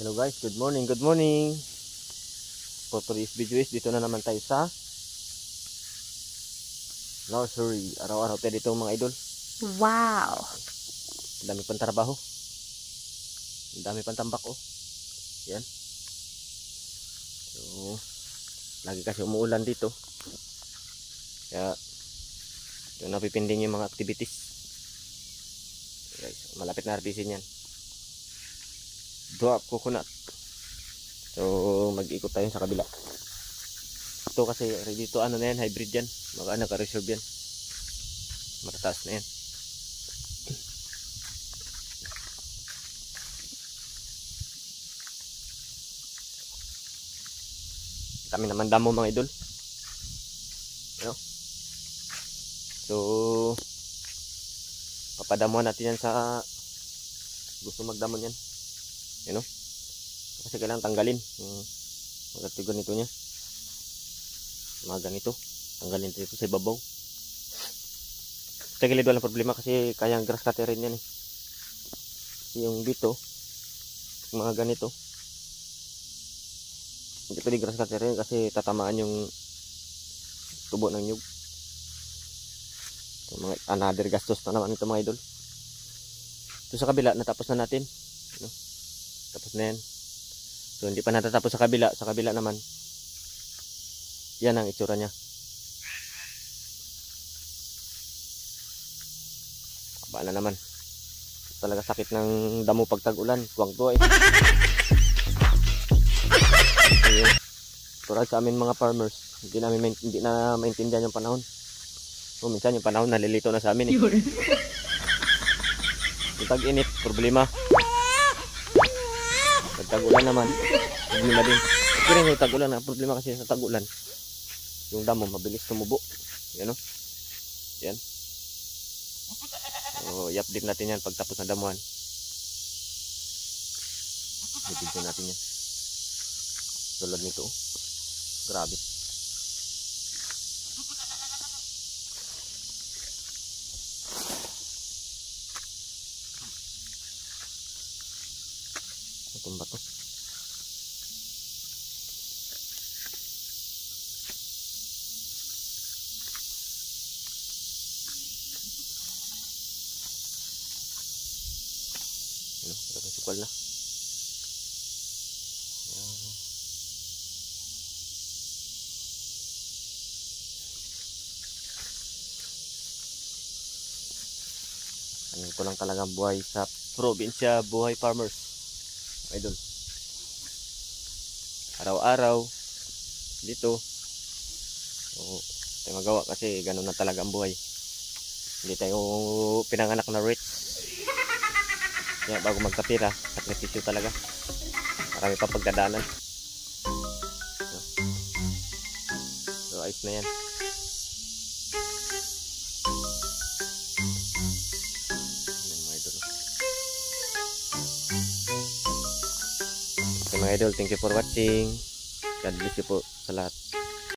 Hello guys, good morning, good morning. For today's video is dito na naman tayo sa nursery. Araw-araw tayo dito mga idol. Wow! Dami pang trabaho. Dami pang tambak oh. Yan. So, lagi kasi umuulan dito. Kaya, yung napipinding yung mga activities. Guys, malapit na harvestin yan. Dwarf coconut. So mag-ikot tayo sa kabila. Ito kasi dito ano na yan, hybrid yan. Mga naka-reserve yan. Matataas na yan. Kami naman damo mga idol. Ano? So papadamuhan natin yan sa gusto magdamon yan. You know? Kasi kailangan tanggalin yung mga ganito niya. Mga ganito. Tanggalin dito sa ibabaw. Sa gilid walang problema kasi kayang grass cutter rin yan eh. Yung dito, mga ganito. Hindi pwede grass cutter rin kasi tatamaan yung tubo ng nyug. So, mga another gastos na naman ito mga idol. Ito sa kabila, natapos na natin. You know? Tapos na yan. So hindi pa natatapos sa kabila. Sa kabila naman, yan ang itsura niya. Aba na naman. Talaga sakit ng damo pag tag-ulan. Tuwang-tuwa eh. Tulad sa amin mga farmers, hindi na maintindihan yung panahon. So, minsan yung panahon nalilito na sa amin eh. Yung tag-init, problema. Tag-ulan naman, problema din. Kasi rin yung tag-ulan, ang problema kasi sa tag-ulan, yung damo mabilis tumubo. Yan o. Yan. So, i-update natin yan pagtapos na damuhan. Bibigyan natin yan. Tulad nito. Grabe. Itong bato. Ano, dapat sukwal na. Yan. Ito lang talagang buhay sa probinsya, buhay farmers. Idol. Araw-araw dito. So, tayo magawa kasi ganun na talaga ang buhay. Hindi tayo pinanganak na rich. Kaya bago magkapira, sakripisyo talaga. Marami pa pagdadaanan. So ayos na yan. Mga idol, thank you for watching. God bless you po sa lahat.